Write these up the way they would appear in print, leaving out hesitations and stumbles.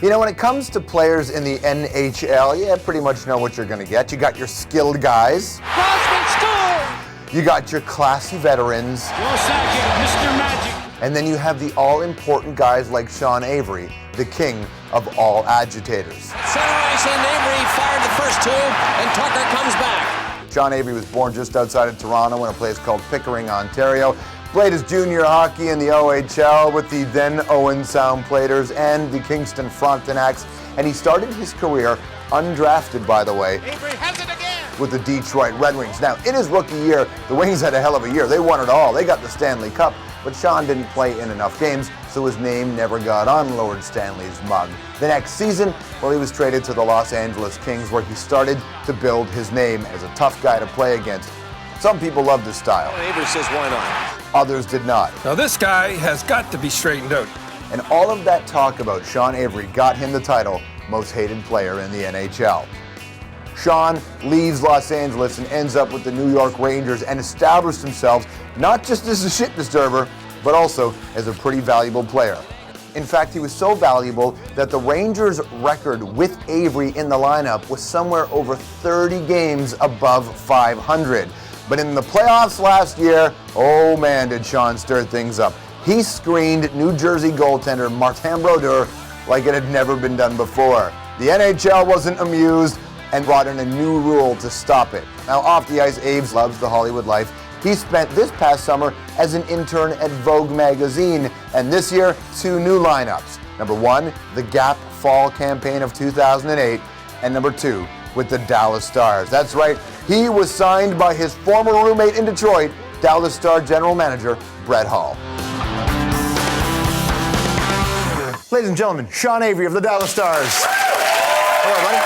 You know, when it comes to players in the NHL, you pretty much know what you're going to get. You got your skilled guys. Crosby score! You got your classy veterans. Mr. Magic. And then you have the all-important guys like Sean Avery, the king of all agitators. Center ice, and Avery fired the first two, and Tucker comes back. Sean Avery was born just outside of Toronto in a place called Pickering, Ontario. Played his junior hockey in the OHL with the then Owen Sound Platers and the Kingston Frontenacs, and he started his career undrafted, by the way, Avery has it again. with the Detroit Red Wings. Now, in his rookie year, the Wings had a hell of a year. They won it all. They got the Stanley Cup, but Sean didn't play in enough games, so his name never got on Lord Stanley's mug. The next season, well, he was traded to the Los Angeles Kings, where he started to build his name as a tough guy to play against. Some people loved his style. Avery says, why not? Others did not. Now this guy has got to be straightened out. And all of that talk about Sean Avery got him the title most hated player in the NHL. Sean leaves Los Angeles and ends up with the New York Rangers and established himself not just as a shit disturber, but also as a pretty valuable player. In fact, he was so valuable that the Rangers' record with Avery in the lineup was somewhere over 30 games above 500. But in the playoffs last year, oh man, did Sean stir things up. He screened New Jersey goaltender Martin Brodeur like it had never been done before. The NHL wasn't amused and brought in a new rule to stop it. Now, off the ice, Aves loves the Hollywood life. He spent this past summer as an intern at Vogue magazine, and this year, 2 new lineups. Number 1, the Gap Fall campaign of 2008, and number 2, with the Dallas Stars. That's right, he was signed by his former roommate in Detroit, Dallas Star general manager Brett Hull. Ladies and gentlemen, Sean Avery of the Dallas Stars. Hello, buddy.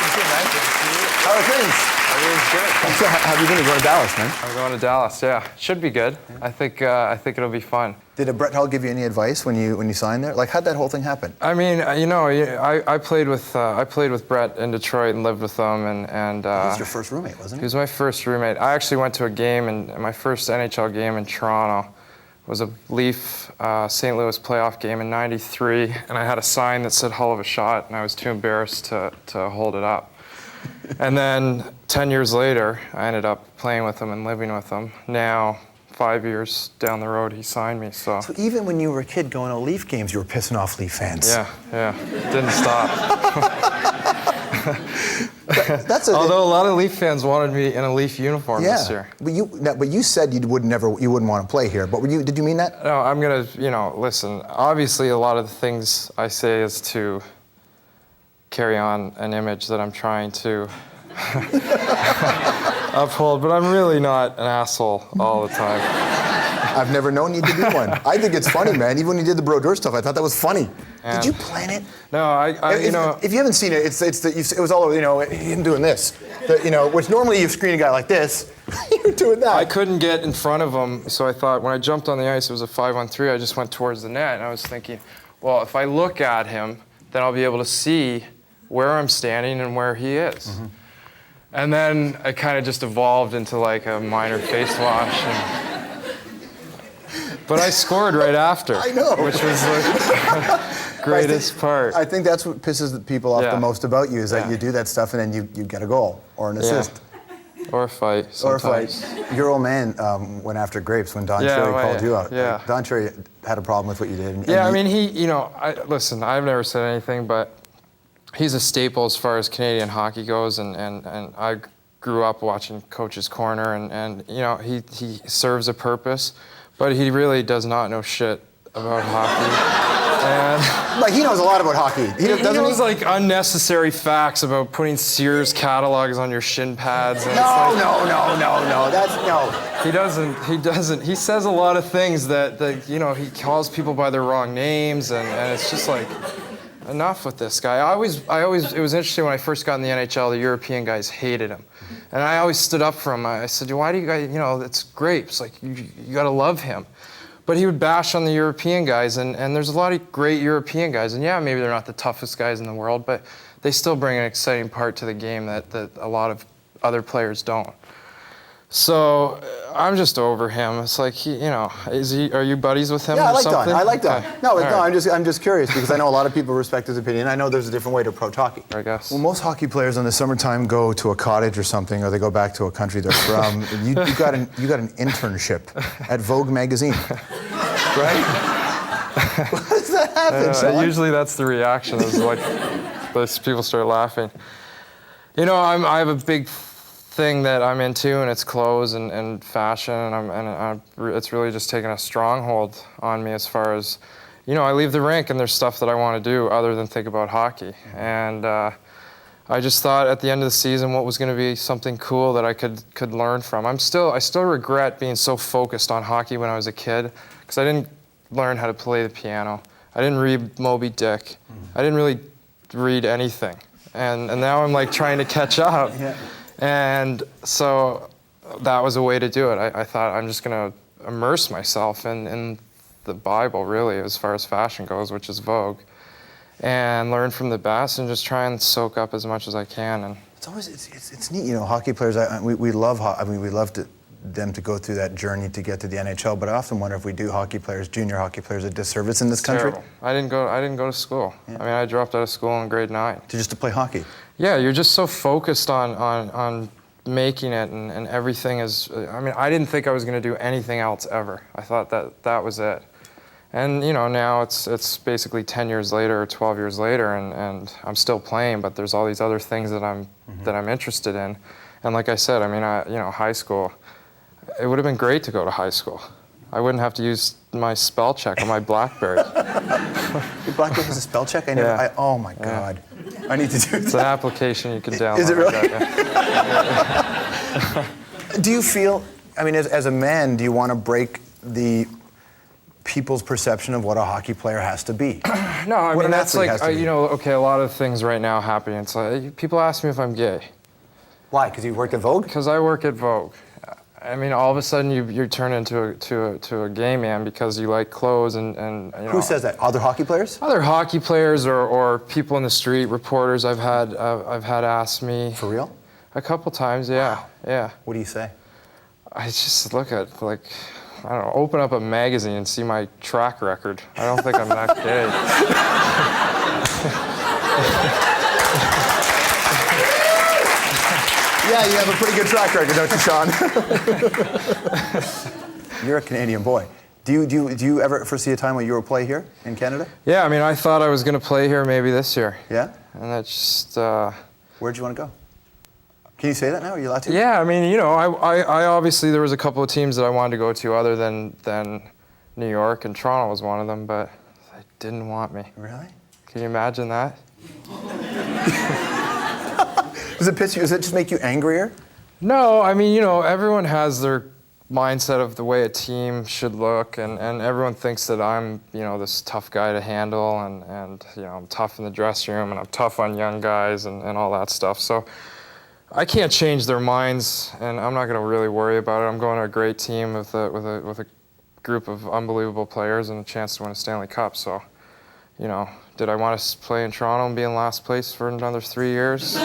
Good to see you, man. Good to see you. How are things? Everything's good. So, how have you been? You're going to Dallas, man? I'm going to Dallas, yeah. Should be good. I think it'll be fun. Did Brett Hull give you any advice when you signed there? Like, how'd that whole thing happen? I mean, you know, I played with Brett in Detroit and lived with him, and He was your first roommate, wasn't he he? was my first roommate. I actually went to a game, and my first NHL game in Toronto was a Leaf St. Louis playoff game in '93, and I had a sign that said "Hull of a shot," and I was too embarrassed to hold it up. And then 10 years later, I ended up playing with him and living with him. Now, 5 years down the road, he signed me, so. So even when you were a kid going to Leaf games, you were pissing off Leaf fans. Yeah, didn't stop. Although a lot of Leaf fans wanted me in a Leaf uniform this year. But you said you wouldn't want to play here. But did you mean that? No, I'm gonna, listen. Obviously, a lot of the things I say is to carry on an image that I'm trying to uphold, but I'm really not an asshole all the time. I've never known you to be one. I think it's funny, man. Even when you did the Brodeur stuff, I thought that was funny. Yeah. Did you plan it? No, If you haven't seen it, it was all over, him doing this. Which normally you screen a guy like this, you're doing that. I couldn't get in front of him, so I thought when I jumped on the ice, it was a 5-on-3. I just went towards the net, and I was thinking, well, if I look at him, then I'll be able to see where I'm standing and where he is. Mm-hmm. And then it kind of just evolved into like a minor face wash. But I scored right after. I know. Which was the greatest part. I think that's what pisses the people off the most about you, is that you do that stuff and then you get a goal or an assist. Or a fight sometimes. Or a fight. Your old man went after grapes when Don Cherry called you out. Yeah. Like, Don Cherry had a problem with what you did. I mean, listen, I've never said anything, but he's a staple as far as Canadian hockey goes, and I grew up watching Coach's Corner, and he serves a purpose, but he really does not know shit about hockey. And like, he knows a lot about hockey. He knows like unnecessary facts about putting Sears catalogs on your shin pads. And No. That's no. He doesn't. He says a lot of things that he calls people by their wrong names, and it's just like, enough with this guy. I always, it was interesting when I first got in the NHL, the European guys hated him. And I always stood up for him. I said, why do you guys, it's grapes. Like, you got to love him. But he would bash on the European guys, and there's a lot of great European guys. And yeah, maybe they're not the toughest guys in the world, but they still bring an exciting part to the game that a lot of other players don't. So I'm just over him. It's like are you buddies with him? Yeah, I or like something? Don. I like Don. Okay. No, All no, right. I'm just curious because I know a lot of people respect his opinion. I know there's a different way to approach hockey. I guess. Well, most hockey players in the summertime go to a cottage or something, or they go back to a country they're from. you got an internship at Vogue magazine, right? How does that happen, Sean? Usually that's the reaction. Is like those people start laughing. I have a big thing that I'm into, and it's clothes and fashion, and it's really just taken a stronghold on me as far as, I leave the rink and there's stuff that I want to do other than think about hockey. And I just thought at the end of the season what was going to be something cool that I could learn from. I still regret being so focused on hockey when I was a kid, because I didn't learn how to play the piano. I didn't read Moby Dick. I didn't really read anything. And now I'm like trying to catch up. Yeah. And so that was a way to do it. I thought I'm just going to immerse myself in the Bible, really, as far as fashion goes, which is Vogue, and learn from the best and just try and soak up as much as I can. And it's neat, hockey players. We love them to go through that journey to get to the NHL. But I often wonder if we do junior hockey players, a disservice in this country. Terrible. I didn't go to school. Yeah. I mean, I dropped out of school in grade 9. Just to play hockey. Yeah, you're just so focused on making it, and everything is. I mean, I didn't think I was going to do anything else ever. I thought that was it. And now it's basically 10 years later or 12 years later, and I'm still playing, but there's all these other things that I'm interested in. And like I said, I mean, high school. It would have been great to go to high school. I wouldn't have to use my spell check on my BlackBerry. Your BlackBerry has a spell check? Oh my God. Yeah. I need to do that. It's an application you can download. Is it really? Like that, yeah. Do you feel, I mean, as a man, do you want to break the people's perception of what a hockey player has to be? No, I mean, that's like, okay, a lot of things right now happening. It's like, people ask me if I'm gay. Why? Because you work at Vogue? Because I work at Vogue. I mean, all of a sudden you turn into a gay man because you like clothes and Who says that? Other hockey players? Other hockey players or people in the street, reporters I've had ask me. For real? A couple times, yeah. Wow. Yeah. What do you say? I just look at, like, I don't know, open up a magazine and see my track record. I don't think I'm that gay. Yeah, you have a pretty good track record, don't you, Sean? You're a Canadian boy. Do you ever foresee a time when you will play here in Canada? Yeah, I mean, I thought I was going to play here maybe this year. Yeah? And that's just... Where'd you want to go? Can you say that now? Are you allowed to? Yeah, I mean, I obviously, there was a couple of teams that I wanted to go to other than New York, and Toronto was one of them, but they didn't want me. Really? Can you imagine that? Does it just make you angrier? No, I mean, everyone has their mindset of the way a team should look, and everyone thinks that I'm, this tough guy to handle, and I'm tough in the dressing room, and I'm tough on young guys and all that stuff. So I can't change their minds, and I'm not going to really worry about it. I'm going to a great team with a group of unbelievable players and a chance to win a Stanley Cup. So, did I want to play in Toronto and be in last place for another 3 years?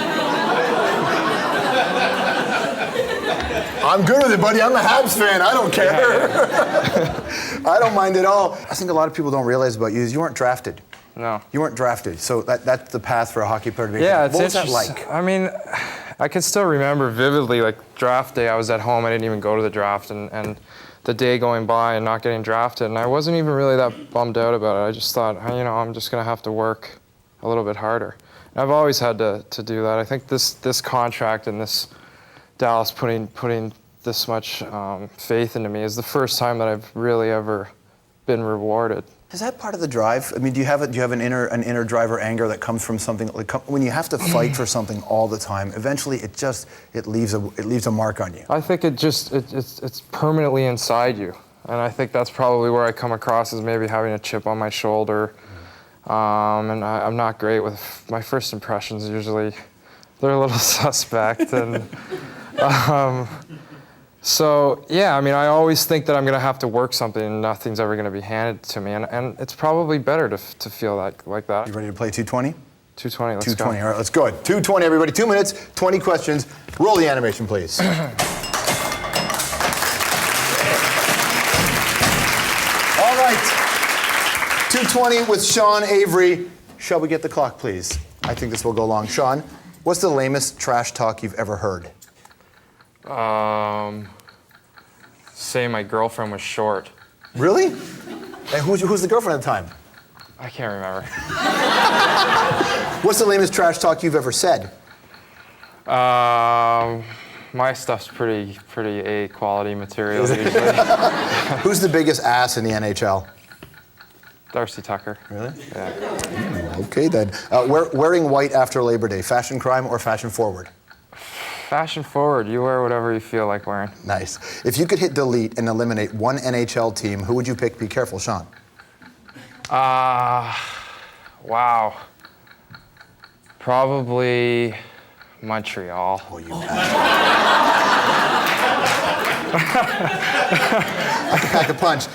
I'm good with it, buddy. I'm a Habs fan. I don't care. I don't mind at all. I think a lot of people don't realize about you is you weren't drafted. No. You weren't drafted, so that's the path for a hockey player to be. Yeah, it's what was that interesting. like? I mean, I can still remember vividly, like, draft day, I was at home, I didn't even go to the draft, and the day going by and not getting drafted, and I wasn't even really that bummed out about it. I just thought, I'm just going to have to work a little bit harder. And I've always had to do that. I think this contract and this Dallas putting this much faith into me is the first time that I've really ever been rewarded. Is that part of the drive? I mean, do you have an inner drive or anger that comes from something like when you have to fight for something all the time? Eventually, it leaves a mark on you. I think it's permanently inside you, and I think that's probably where I come across as maybe having a chip on my shoulder, and I'm not great with my first impressions. Usually, they're a little suspect, and. So, yeah, I mean, I always think that I'm going to have to work something and nothing's ever going to be handed to me. And it's probably better to feel like that. You ready to play 220? 220, let's 220, go. all right, let's go. 220, everybody. 2 minutes, 20 questions. Roll the animation, please. 2020 with Sean Avery. Shall we get the clock, please? I think this will go long. Sean, what's the lamest trash talk you've ever heard? Say my girlfriend was short. Really? And who's the girlfriend at the time? I can't remember. What's the lamest trash talk you've ever said? My stuff's pretty A quality material usually. Who's the biggest ass in the NHL? Darcy Tucker. Really? Yeah. Okay then. Wearing white after Labor Day, fashion crime or fashion forward? Fashion forward. You wear whatever you feel like wearing. Nice. If you could hit delete and eliminate one NHL team, who would you pick? Be careful, Sean. Wow. Probably Montreal. Oh, you I can pack a punch.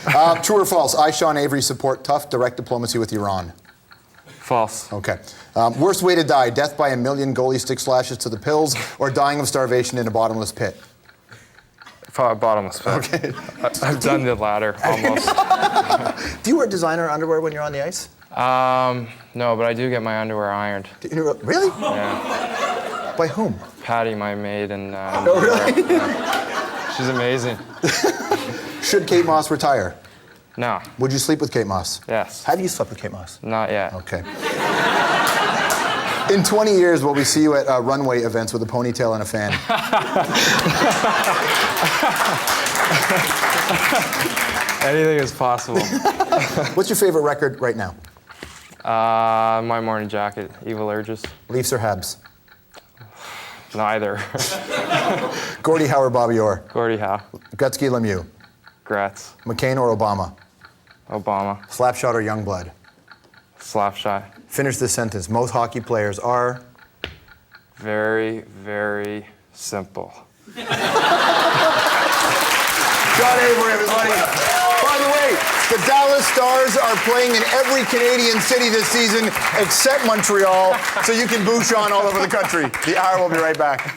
True or false? I, Sean Avery, support tough direct diplomacy with Iran. False. Okay. Worst way to die, death by a million goalie stick slashes to the pills, or dying of starvation in a bottomless pit? Bottomless pit. Okay. I've done the latter, almost. Do you wear designer underwear when you're on the ice? No, but I do get my underwear ironed. Really? Yeah. By whom? Patty, my maid, and Oh, really? yeah. She's amazing. Should Kate Moss retire? No. Would you sleep with Kate Moss? Yes. Have you slept with Kate Moss? Not yet. Okay. In 20 years, will we see you at runway events with a ponytail and a fan? Anything is possible. What's your favorite record right now? My Morning Jacket, Evil Urges. Leafs or Habs? Neither. Gordie Howe or Bobby Orr? Gordie Howe. Gretzky, Lemieux? Gratz. McCain or Obama? Obama. Slapshot or Youngblood? Slapshot. Finish this sentence. Most hockey players are? Very, very simple. Sean Avery, everybody. By the way, the Dallas Stars are playing in every Canadian city this season except Montreal, so you can boo Sean all over the country. The Hour will be right back.